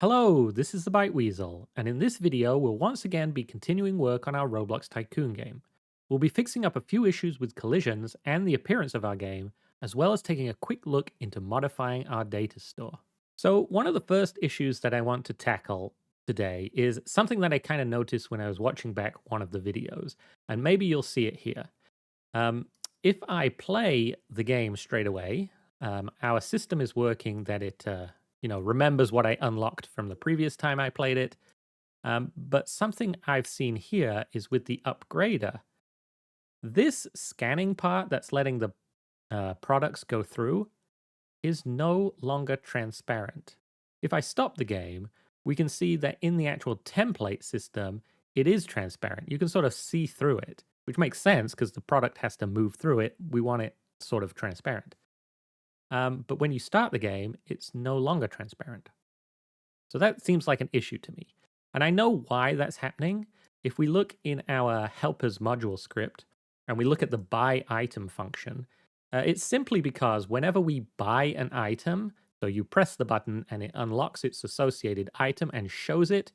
Hello, this is the Bite Weasel, and in this video, we'll once again be continuing work on our Roblox Tycoon game. We'll be fixing up a few issues with collisions and the appearance of our game, as well as taking a quick look into modifying our data store. So, one of the first issues that I want to tackle today is something that I kind of noticed when I was watching back one of the videos, and maybe you'll see it here. Um, if I play the game straight away, our system is working that it remembers what I unlocked from the previous time I played it. But something I've seen here is with the upgrader. This scanning part that's letting the products go through is no longer transparent. If I stop the game, we can see that in the actual template system, it is transparent. You can sort of see through it, which makes sense because the product has to move through it. We want it sort of transparent. But when you start the game, it's no longer transparent. So that seems like an issue to me. And I know why that's happening. If we look in our helpers module script and we look at the buy item function, it's simply because whenever we buy an item, so you press the button and it unlocks its associated item and shows it,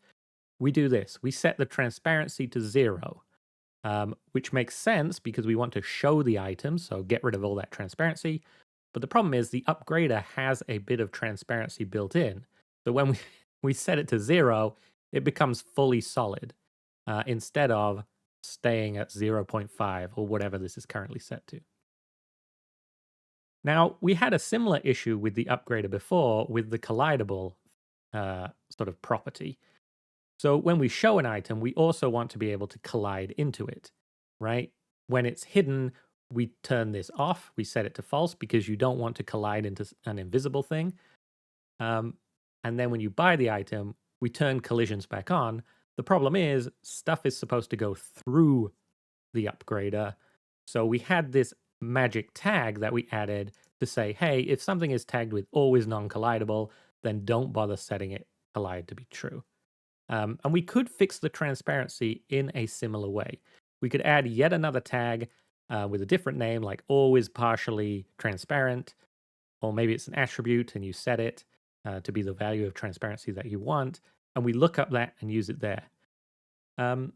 we do this. We set the transparency to 0, which makes sense because we want to show the item, so get rid of all that transparency. But the problem is the upgrader has a bit of transparency built in. So when we set it to 0, it becomes fully solid instead of staying at zero point 0.5 or whatever this is currently set to. Now, we had a similar issue with the upgrader before with the collidable sort of property. So when we show an item, we also want to be able to collide into it, right? When it's hidden, we turn this off. We set it to false because you don't want to collide into an invisible thing. And then when you buy the item, we turn collisions back on. The problem is stuff is supposed to go through the upgrader. So we had this magic tag that we added to say, hey, if something is tagged with always non-collidable, then don't bother setting it collide to be true. And we could fix the transparency in a similar way. We could add yet another tag with a different name, like always partially transparent, or maybe it's an attribute and you set it to be the value of transparency that you want. And we look up that and use it there. And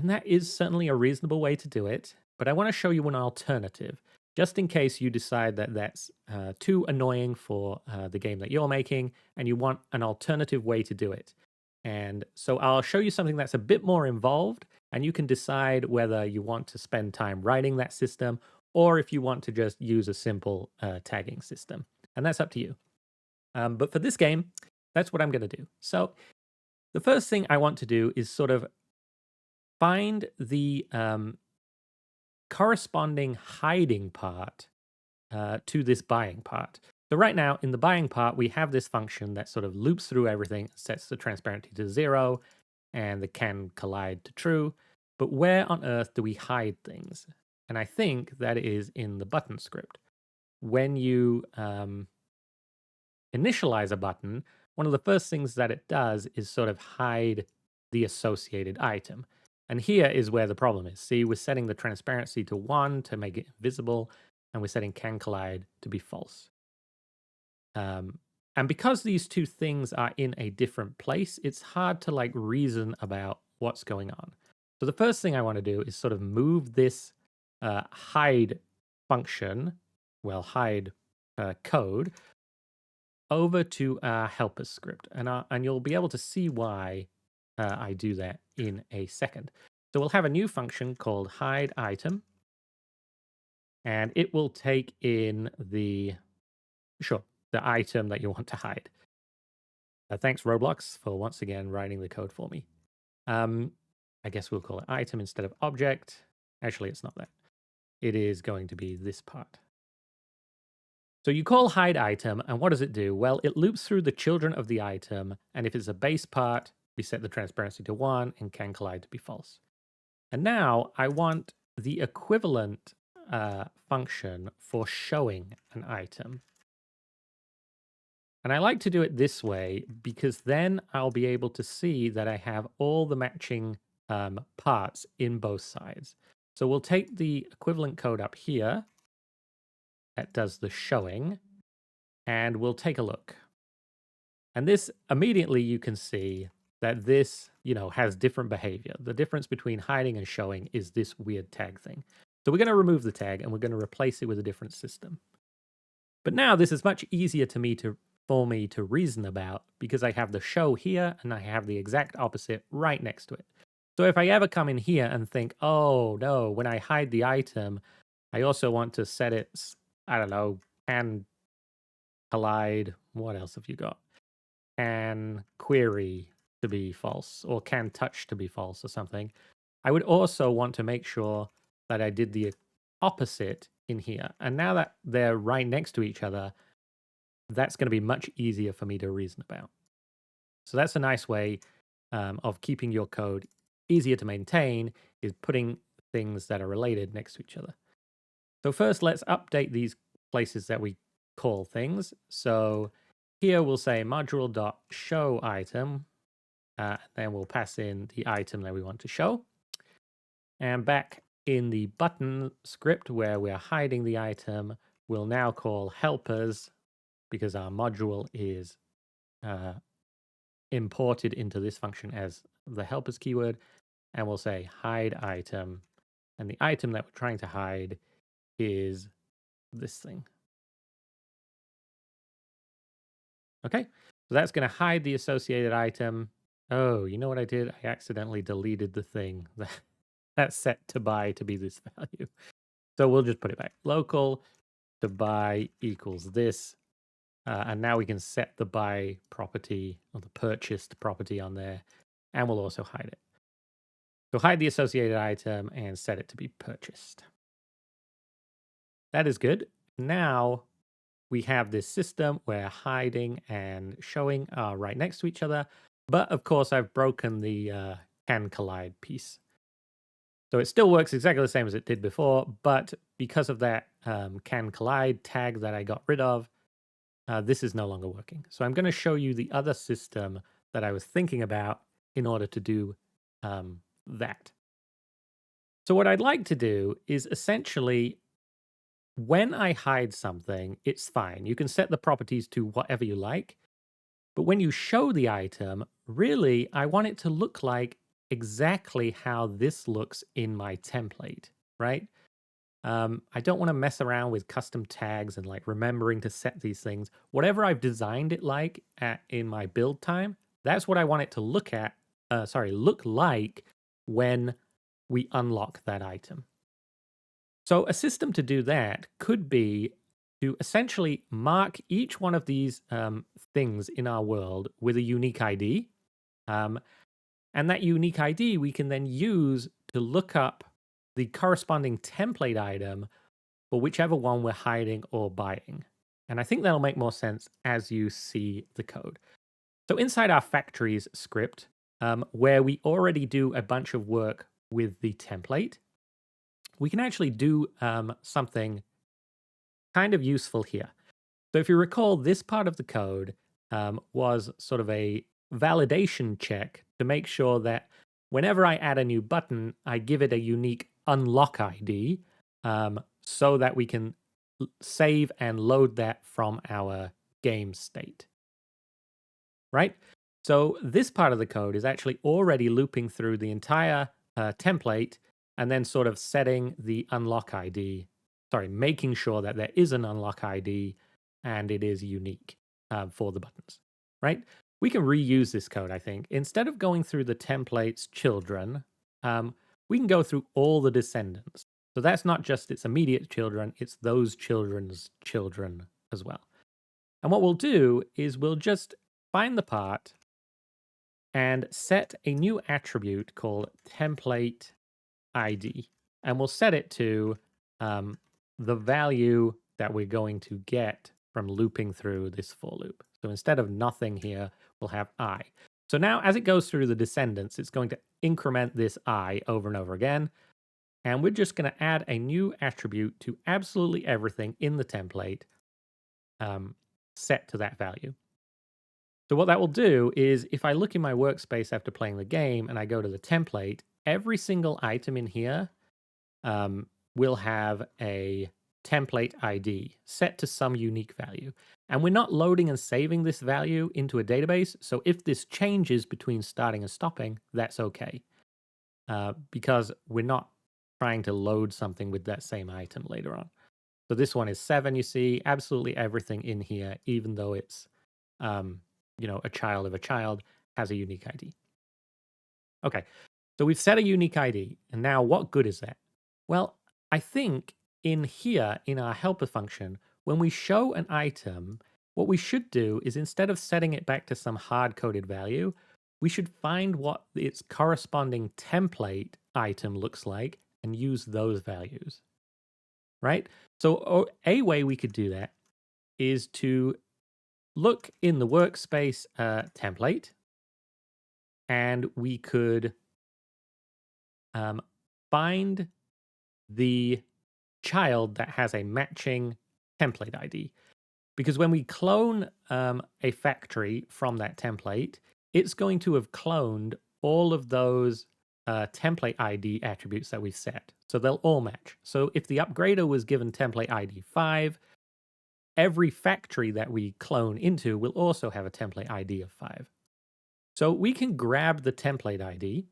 that is certainly a reasonable way to do it. But I want to show you an alternative, just in case you decide that that's too annoying for the game that you're making and you want an alternative way to do it. And so I'll show you something that's a bit more involved, and you can decide whether you want to spend time writing that system or if you want to just use a simple tagging system. And that's up to you. But for this game, that's what I'm going to do. So the first thing I want to do is sort of find the corresponding hiding part to this buying part. So right now in the buying part, we have this function that sort of loops through everything, sets the transparency to 0 and the can collide to true. But where on earth do we hide things? And I think that is in the button script. When you initialize a button, one of the first things that it does is sort of hide the associated item. And here is where the problem is. See, we're setting the transparency to 1 to make it invisible, and we're setting can collide to be false. And because these two things are in a different place, it's hard to like reason about what's going on. So the first thing I want to do is sort of move this hide function, hide code, over to our helper script. And you'll be able to see why I do that in a second. So we'll have a new function called hide item, and it will take in the item that you want to hide. Thanks, Roblox, for once again writing the code for me. I guess we'll call it item instead of object. Actually, it's not that. It is going to be this part. So you call hide item, and what does it do? Well, it loops through the children of the item, and if it's a base part, we set the transparency to 1 and can collide to be false. And now I want the equivalent function for showing an item. And I like to do it this way because then I'll be able to see that I have all the matching parts in both sides. So we'll take the equivalent code up here that does the showing, and we'll take a look. And this immediately you can see that this, has different behavior. The difference between hiding and showing is this weird tag thing. So we're going to remove the tag and we're going to replace it with a different system. But now this is much easier for me to reason about because I have the show here and I have the exact opposite right next to it. So if I ever come in here and think, oh no, when I hide the item, I also want to set it, I don't know, can collide. What else have you got? Can query to be false or can touch to be false or something. I would also want to make sure that I did the opposite in here. And now that they're right next to each other, that's going to be much easier for me to reason about. So that's a nice way of keeping your code easier to maintain, is putting things that are related next to each other. So first, let's update these places that we call things. So here we'll say module.show item. Then we'll pass in the item that we want to show. And back in the button script where we're hiding the item, we'll now call helpers because our module is imported into this function as the helpers keyword. And we'll say hide item. And the item that we're trying to hide is this thing. Okay, so that's going to hide the associated item. Oh, you know what I did? I accidentally deleted the thing that's set to buy to be this value. So we'll just put it back. Local to buy equals this. And now we can set the buy property or the purchased property on there. And we'll also hide it. So hide the associated item and set it to be purchased. That is good. Now we have this system where hiding and showing are right next to each other. But of course, I've broken the can collide piece. So it still works exactly the same as it did before, but because of that can collide tag that I got rid of, this is no longer working. So I'm going to show you the other system that I was thinking about in order to do that. So what I'd like to do is essentially, when I hide something, it's fine. You can set the properties to whatever you like. But when you show the item, really, I want it to look like exactly how this looks in my template, right? I don't want to mess around with custom tags and like remembering to set these things. Whatever I've designed it like in my build time, that's what I want it to look like when we unlock that item. So a system to do that could be to essentially mark each one of these things in our world with a unique ID. And that unique ID we can then use to look up the corresponding template item for whichever one we're hiding or buying. And I think that'll make more sense as you see the code. So inside our factories script, where we already do a bunch of work with the template, we can actually do something kind of useful here. So if you recall, this part of the code was sort of a validation check to make sure that whenever I add a new button, I give it a unique unlock ID so that we can save and load that from our game state. Right? So this part of the code is actually already looping through the entire template and then sort of setting the unlock ID. Sorry, making sure that there is an unlock ID and it is unique for the buttons, right? We can reuse this code, I think. Instead of going through the template's children, we can go through all the descendants. So that's not just its immediate children, it's those children's children as well. And what we'll do is we'll just find the part and set a new attribute called template ID. And we'll set it to the value that we're going to get from looping through this for loop. So instead of nothing here, we'll have I. So now as it goes through the descendants, it's going to increment this I over and over again. And we're just going to add a new attribute to absolutely everything in the template set to that value. So what that will do is if I look in my workspace after playing the game and I go to the template, every single item in here will have a template ID set to some unique value. And we're not loading and saving this value into a database. So if this changes between starting and stopping, that's okay. Because we're not trying to load something with that same item later on. So this one is 7, you see, absolutely everything in here, even though it's, a child of a child, has a unique ID. Okay, so we've set a unique ID, and now what good is that? Well, I think in here, in our helper function, when we show an item, what we should do is instead of setting it back to some hard-coded value, we should find what its corresponding template item looks like and use those values, right? So a way we could do that is to look in the workspace template, and we could find the child that has a matching template ID. Because when we clone a factory from that template, it's going to have cloned all of those template ID attributes that we set. So they'll all match. So if the upgrader was given template ID 5, every factory that we clone into will also have a template ID of 5. So we can grab the template ID,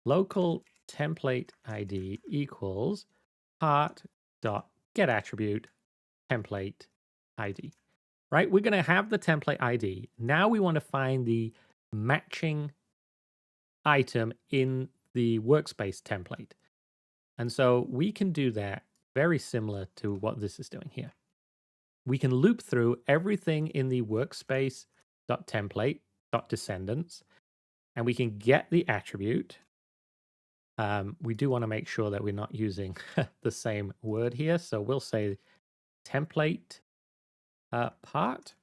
local template ID equals part.getAttribute template ID, right? We're going to have the template ID. Now we want to find the matching item in the workspace template. And so we can do that very similar to what this is doing here. We can loop through everything in the workspace.template.descendants, and we can get the attribute. We do want to make sure that we're not using the same word here. So we'll say template part,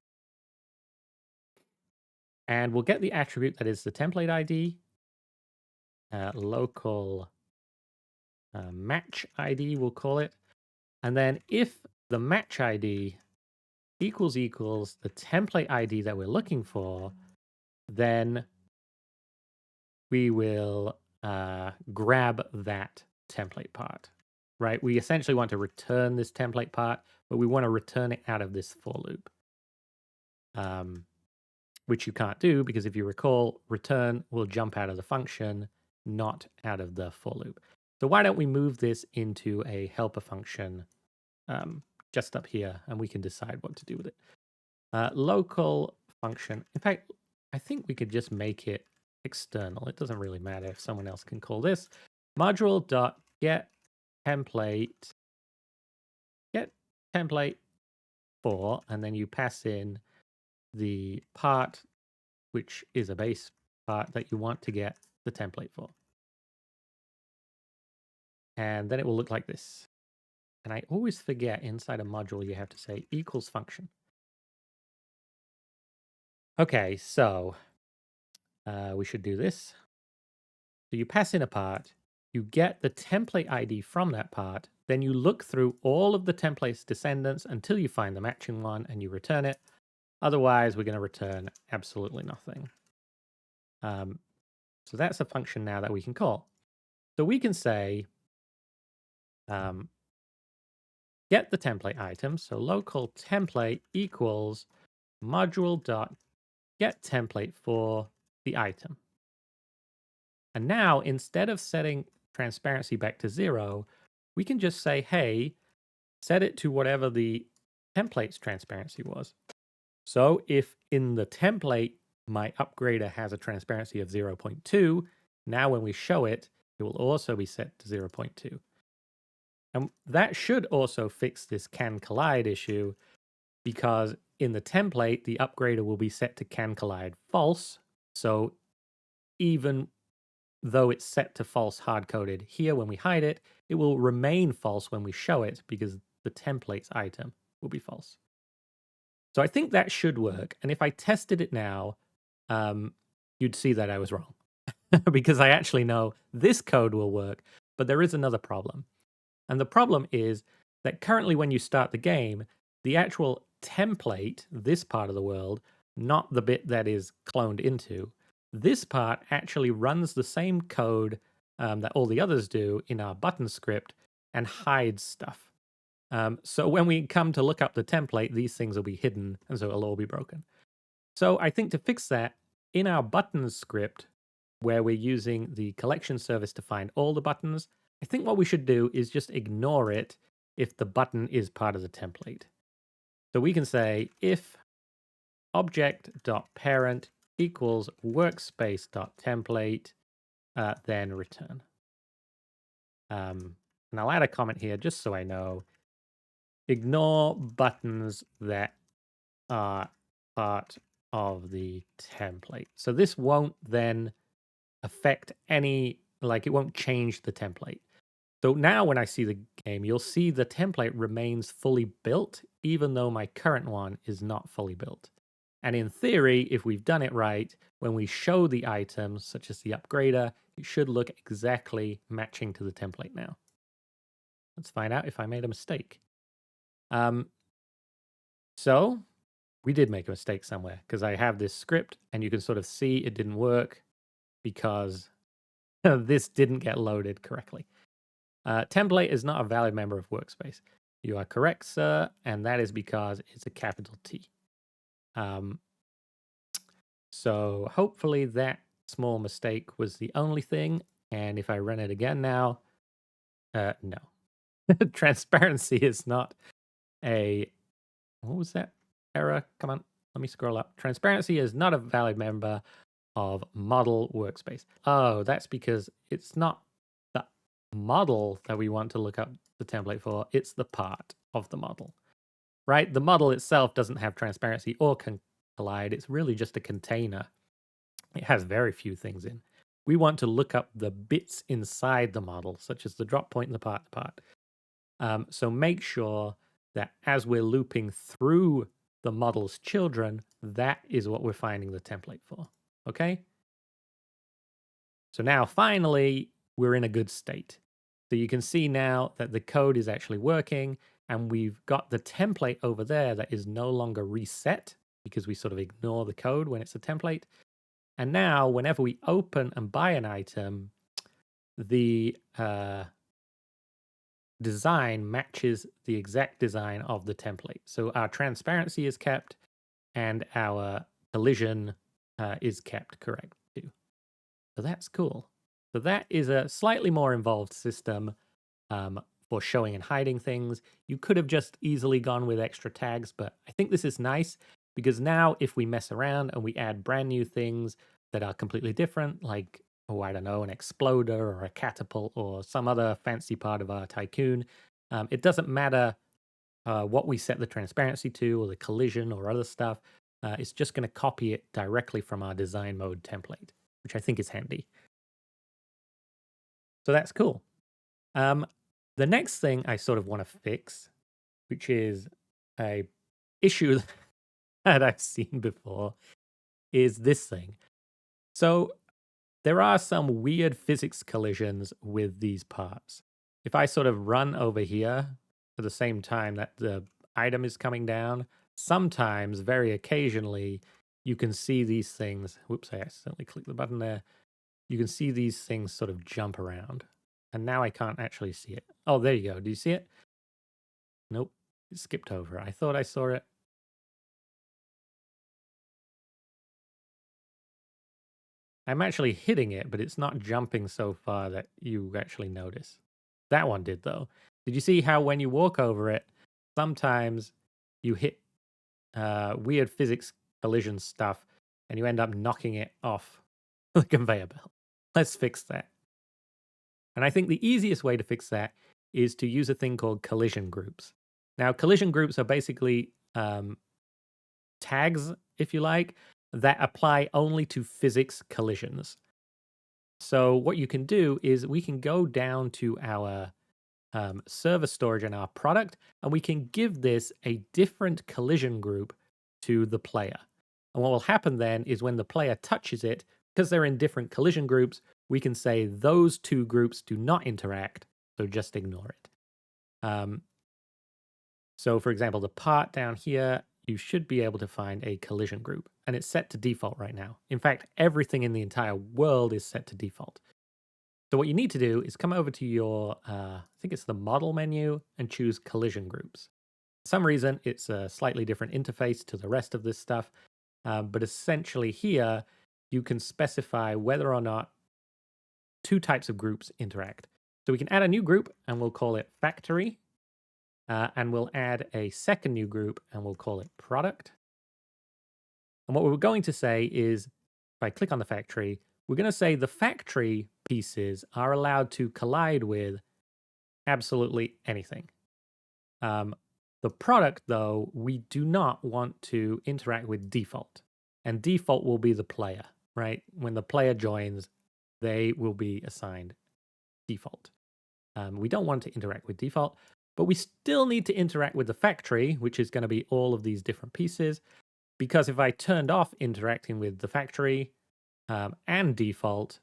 and we'll get the attribute that is the template ID, local match ID, we'll call it. And then if the match ID equals the template ID that we're looking for, then we will grab that template part, right? We essentially want to return this template part, but we want to return it out of this for loop, which you can't do because if you recall, return will jump out of the function, not out of the for loop. So why don't we move this into a helper function just up here, and we can decide what to do with it. Local function. In fact, I think we could just make it external. It doesn't really matter if someone else can call this. Module.get template for, and then you pass in the part, which is a base part that you want to get the template for. And then it will look like this. And I always forget inside a module you have to say equals function. Okay, so we should do this. So you pass in a part, you get the template ID from that part, then you look through all of the template's descendants until you find the matching one and you return it. Otherwise, we're going to return absolutely nothing. So that's a function now that we can call. So we can say get the template item. So local template equals module.get template for the item. And now, instead of setting transparency back to 0, we can just say, hey, set it to whatever the template's transparency was. So if in the template, my upgrader has a transparency of 0.2, now when we show it, it will also be set to 0.2. And that should also fix this can collide issue, because in the template, the upgrader will be set to can collide false. So even though it's set to false hard-coded here when we hide it, it will remain false when we show it because the template's item will be false. So I think that should work. And if I tested it now, you'd see that I was wrong because I actually know this code will work, but there is another problem. And the problem is that currently when you start the game, the actual template, this part of the world, not the bit that is cloned into, this part actually runs the same code that all the others do in our button script and hides stuff. So when we come to look up the template, these things will be hidden, and so it'll all be broken. So I think to fix that, in our buttons script, where we're using the collection service to find all the buttons, I think what we should do is just ignore it if the button is part of the template. So we can say if object.parent equals workspace.template, then return. And I'll add a comment here just so I know. Ignore buttons that are part of the template. So this won't then affect any, like it won't change the template. So now when I see the game, you'll see the template remains fully built, even though my current one is not fully built. And in theory, if we've done it right, when we show the items, such as the upgrader, it should look exactly matching to the template now. Let's find out if I made a mistake. So we did make a mistake somewhere because I have this script and you can sort of see it didn't work because this didn't get loaded correctly. Template is not a valid member of Workspace. You are correct, sir, and that is because it's a capital T. So hopefully that small mistake was the only thing. And if I run it again now, no. Transparency is not a... What was that error? Come on, let me scroll up. Transparency is not a valid member of model workspace. Oh, that's because it's not the model that we want to look up the template for. It's the part of the model, right? The model itself doesn't have transparency or can collide. It's really just a container. It has very few things in. We want to look up the bits inside the model, such as the drop point and the part. So make sure that as we're looping through the model's children, that is what we're finding the template for, okay? So now finally, we're in a good state. So you can see now that the code is actually working and we've got the template over there that is no longer reset because we sort of ignore the code when it's a template. And now whenever we open and buy an item, the design matches the exact design of the template. So our transparency is kept and our collision is kept correct too. So that's cool. So that is a slightly more involved system for showing and hiding things. You could have just easily gone with extra tags, but I think this is nice because now if we mess around and we add brand new things that are completely different, like, oh, I don't know, an exploder or a catapult or some other fancy part of our tycoon, it doesn't matter what we set the transparency to or the collision or other stuff. It's just going to copy it directly from our design mode template, which I think is handy. So that's cool. The next thing I sort of want to fix, which is a issue that I've seen before, is this thing. So there are some weird physics collisions with these parts. If I sort of run over here at the same time that the item is coming down, sometimes, very occasionally, you can see these things. Whoops, I accidentally clicked the button there. You can see these things sort of jump around. And now I can't actually see it. Oh, there you go. Do you see it? Nope. It skipped over. I thought I saw it. I'm actually hitting it, but it's not jumping so far that you actually notice. That one did, though. Did you see how when you walk over it, sometimes you hit weird physics collision stuff and you end up knocking it off the conveyor belt? Let's fix that. And I think the easiest way to fix that is to use a thing called collision groups. Now, collision groups are basically tags, if you like, that apply only to physics collisions. So what you can do is we can go down to our server storage and our product, and we can give this a different collision group to the player. And what will happen then is when the player touches it, because they're in different collision groups, we can say those two groups do not interact, so just ignore it. So for example, the part down here, you should be able to find a collision group, and it's set to default right now. In fact, everything in the entire world is set to default. So what you need to do is come over to your, I think it's the model menu, and choose collision groups. For some reason, it's a slightly different interface to the rest of this stuff, but essentially here, you can specify whether or not two types of groups interact. So we can add a new group, and we'll call it factory, and we'll add a second new group, and we'll call it product. And what we're going to say is, if I click on the factory, we're going to say the factory pieces are allowed to collide with absolutely anything. The product, though, we do not want to interact with default. And default will be the player, right? When the player joins, they will be assigned default. We don't want to interact with default, but we still need to interact with the factory, which is going to be all of these different pieces. Because if I turned off interacting with the factory and default,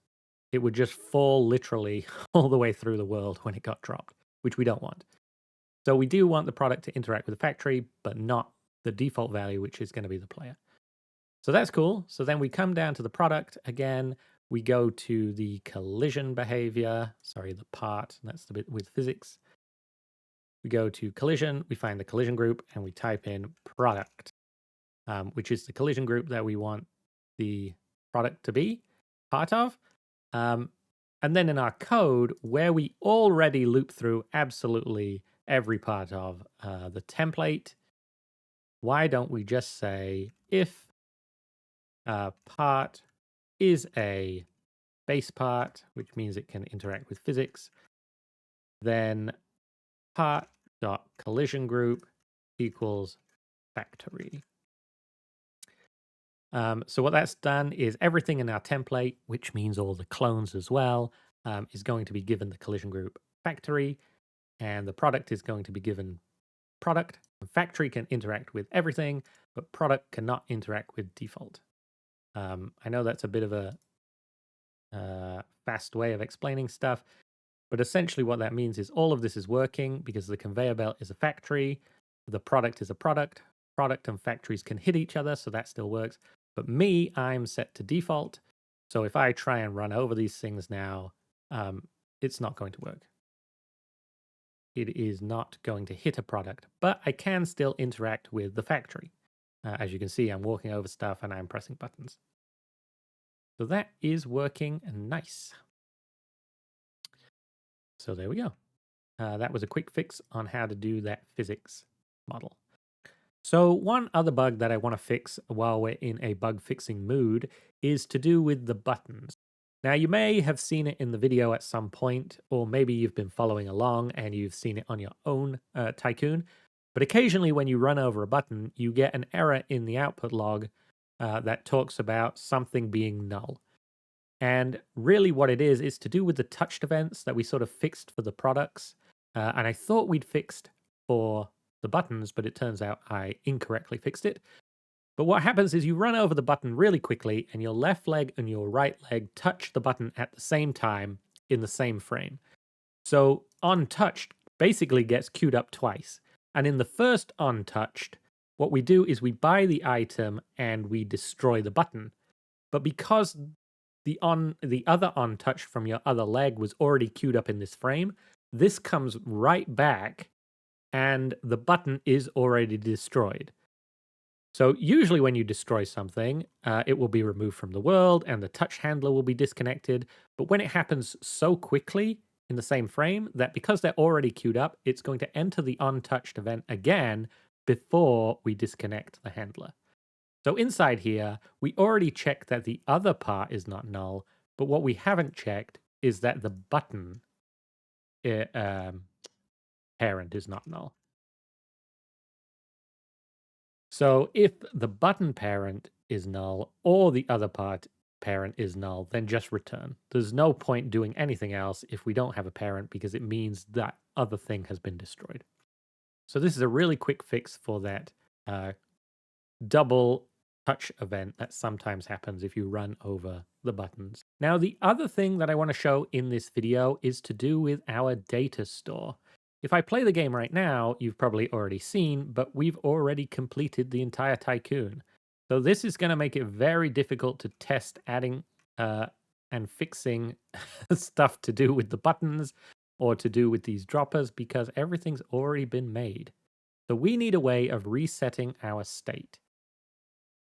it would just fall literally all the way through the world when it got dropped, which we don't want. So we do want the product to interact with the factory, but not the default value, which is going to be the player. So that's cool. So then we come down to the product again. We go to the collision behavior, the part, that's the bit with physics. We go to collision, we find the collision group, and we type in product, which is the collision group that we want the product to be part of. And then in our code, where we already loop through absolutely every part of the template, why don't we just say if part is a base part, which means it can interact with physics, then part.collision group equals factory. So what that's done is everything in our template, which means all the clones as well, is going to be given the collision group factory, and the product is going to be given product. Factory can interact with everything, but product cannot interact with default. I know that's a bit of a fast way of explaining stuff, but essentially what that means is all of this is working because the conveyor belt is a factory, the product is a product and factories can hit each other, so that still works. But me, I'm set to default, so if I try and run over these things now, it's not going to work. It is not going to hit a product, but I can still interact with the factory. As you can see, I'm walking over stuff and I'm pressing buttons. So that is working nice. So there we go. That was a quick fix on how to do that physics model. So one other bug that I want to fix while we're in a bug fixing mood is to do with the buttons. Now you may have seen it in the video at some point, or maybe you've been following along and you've seen it on your own Tycoon, but occasionally when you run over a button, you get an error in the output log that talks about something being null. And really what it is to do with the touched events that we sort of fixed for the products. And I thought we'd fixed for the buttons, but it turns out I incorrectly fixed it. But what happens is you run over the button really quickly and your left leg and your right leg touch the button at the same time in the same frame. So untouched basically gets queued up twice. And in the first untouched, what we do is we buy the item and we destroy the button. But because the other untouched from your other leg was already queued up in this frame, this comes right back and the button is already destroyed. So usually when you destroy something, it will be removed from the world and the touch handler will be disconnected. But when it happens so quickly in the same frame that because they're already queued up, it's going to enter the untouched event again before we disconnect the handler. So inside here, we already checked that the other part is not null, but what we haven't checked is that the button parent is not null. So if the button parent is null or the other part parent is null, then just return. There's no point doing anything else if we don't have a parent because it means that other thing has been destroyed. So this is a really quick fix for that double touch event that sometimes happens if you run over the buttons. Now, the other thing that I want to show in this video is to do with our data store. If I play the game right now, you've probably already seen, but we've already completed the entire Tycoon. So this is going to make it very difficult to test adding and fixing stuff to do with the buttons or to do with these droppers because everything's already been made. So we need a way of resetting our state.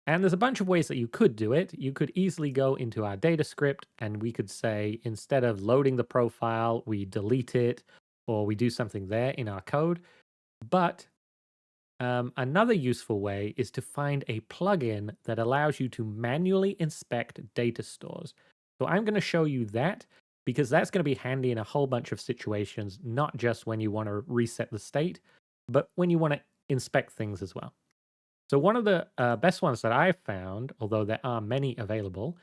And there's a bunch of ways that you could do it. You could easily go into our data script and we could say, instead of loading the profile, we delete it or we do something there in our code. But another useful way is to find a plugin that allows you to manually inspect data stores. So I'm going to show you that because that's going to be handy in a whole bunch of situations, not just when you want to reset the state, but when you want to inspect things as well. So one of the best ones that I've found, although there are many available,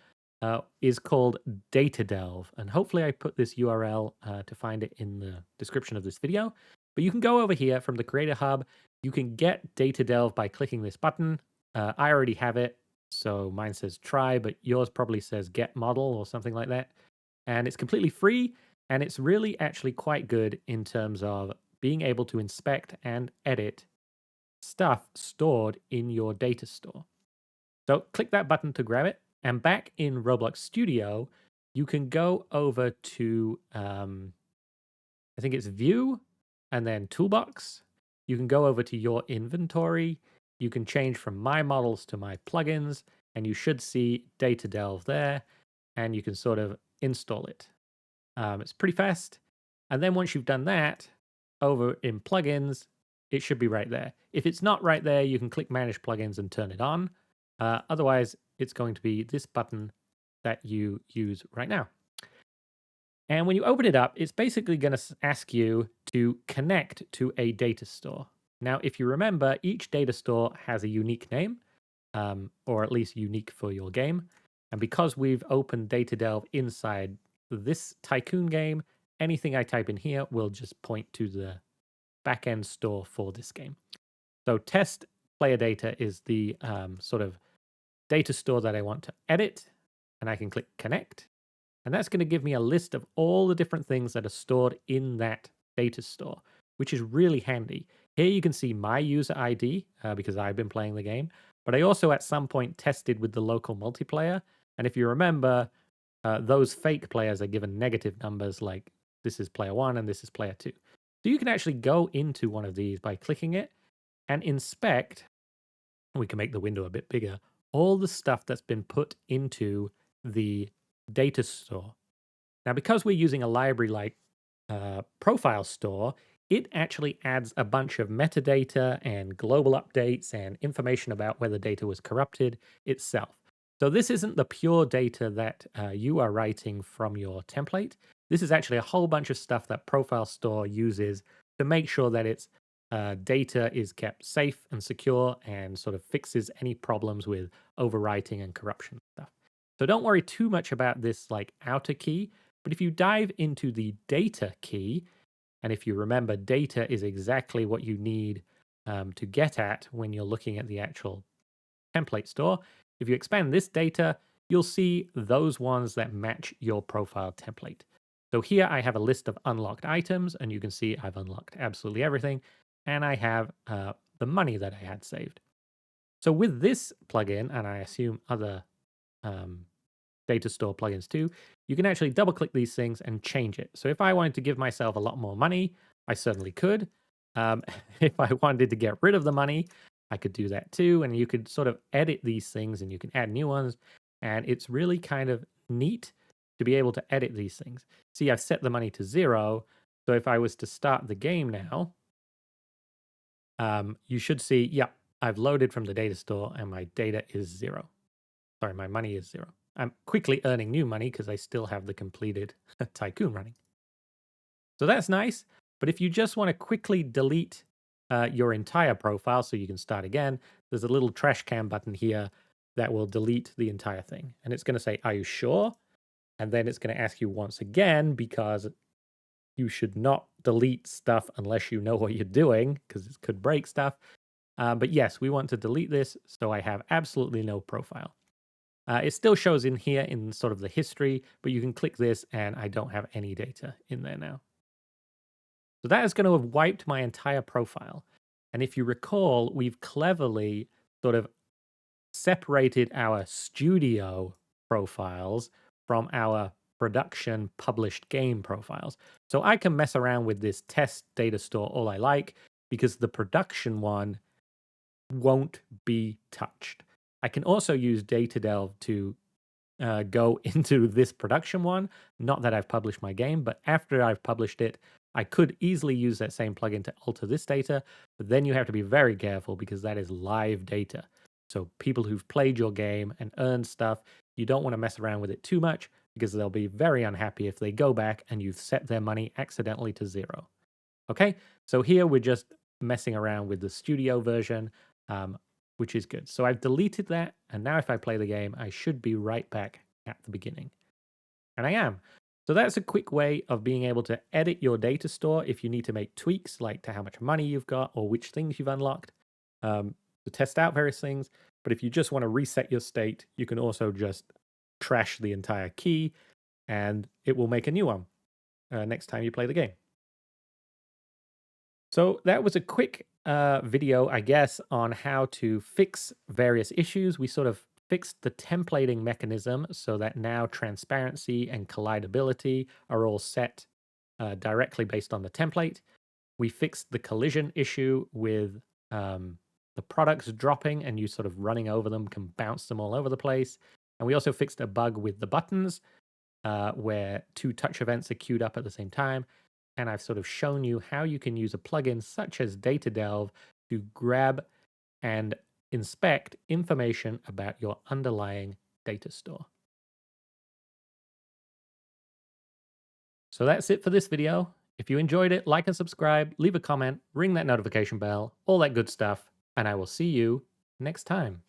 is called DataDelve. And hopefully I put this URL to find it in the description of this video. But you can go over here from the Creator Hub. You can get DataDelve by clicking this button. I already have it, so mine says try, but yours probably says get model or something like that. And it's completely free, and it's really actually quite good in terms of being able to inspect and edit stuff stored in your data store. So click that button to grab it. And back in Roblox Studio, you can go over to, I think it's View and then Toolbox. You can go over to your inventory. You can change from My Models to My Plugins, and you should see DataDelve there, and you can sort of install it. It's pretty fast. And then once you've done that, over in Plugins, it should be right there. If it's not right there, you can click Manage Plugins and turn it on. Otherwise, it's going to be this button that you use right now. And when you open it up, it's basically going to ask you to connect to a data store. Now, if you remember, each data store has a unique name, or at least unique for your game. And because we've opened DataDelve inside this Tycoon game, anything I type in here will just point to the backend store for this game. So test player data is the sort of data store that I want to edit, and I can click connect. And that's going to give me a list of all the different things that are stored in that data store, which is really handy. Here you can see my user ID because I've been playing the game, but I also at some point tested with the local multiplayer. And if you remember, those fake players are given negative numbers like this is player 1 and this is player 2. So you can actually go into one of these by clicking it and inspect. We can make the window a bit bigger. All the stuff that's been put into the data store. Now, because we're using a library like Profile Store, it actually adds a bunch of metadata and global updates and information about whether data was corrupted itself. So this isn't the pure data that you are writing from your template. This is actually a whole bunch of stuff that Profile Store uses to make sure that its data is kept safe and secure and sort of fixes any problems with overwriting and corruption stuff. So don't worry too much about this like outer key, but if you dive into the data key, and if you remember, data is exactly what you need to get at when you're looking at the actual template store. If you expand this data, you'll see those ones that match your profile template. So here I have a list of unlocked items, and you can see I've unlocked absolutely everything, and I have the money that I had saved. So with this plugin, and I assume other data store plugins too, you can actually double click these things and change it. So if I wanted to give myself a lot more money, I certainly could. If I wanted to get rid of the money, I could do that too. And you could sort of edit these things and you can add new ones. And it's really kind of neat to be able to edit these things. See, I've set the money to 0. So if I was to start the game now, you should see, yeah, I've loaded from the data store and my data is 0. Sorry, my money is 0. I'm quickly earning new money because I still have the completed Tycoon running. So that's nice. But if you just want to quickly delete your entire profile so you can start again, there's a little trash can button here that will delete the entire thing. And it's going to say, are you sure? And then it's going to ask you once again because you should not delete stuff unless you know what you're doing because it could break stuff. But yes, we want to delete this so I have absolutely no profile. It still shows in here in sort of the history, but you can click this and I don't have any data in there now. So that is going to have wiped my entire profile. And if you recall, we've cleverly sort of separated our studio profiles from our production published game profiles. So I can mess around with this test data store all I like because the production one won't be touched. I can also use DataDelve to go into this production one. Not that I've published my game, but after I've published it, I could easily use that same plugin to alter this data, but then you have to be very careful because that is live data. So people who've played your game and earned stuff, you don't want to mess around with it too much because they'll be very unhappy if they go back and you've set their money accidentally to zero. Okay, so here we're just messing around with the studio version, which is good. So I've deleted that, and now if I play the game, I should be right back at the beginning. And I am. So that's a quick way of being able to edit your data store if you need to make tweaks, like to how much money you've got or which things you've unlocked, to test out various things. But if you just want to reset your state, you can also just trash the entire key, and it will make a new one next time you play the game. So that was a quick video, I guess, on how to fix various issues. We sort of fixed the templating mechanism so that now transparency and collidability are all set directly based on the template. We fixed the collision issue with the products dropping and you sort of running over them can bounce them all over the place. And we also fixed a bug with the buttons where two touch events are queued up at the same time. And I've sort of shown you how you can use a plugin such as DataDelve to grab and inspect information about your underlying data store. So that's it for this video. If you enjoyed it, like and subscribe, leave a comment, ring that notification bell, all that good stuff, and I will see you next time.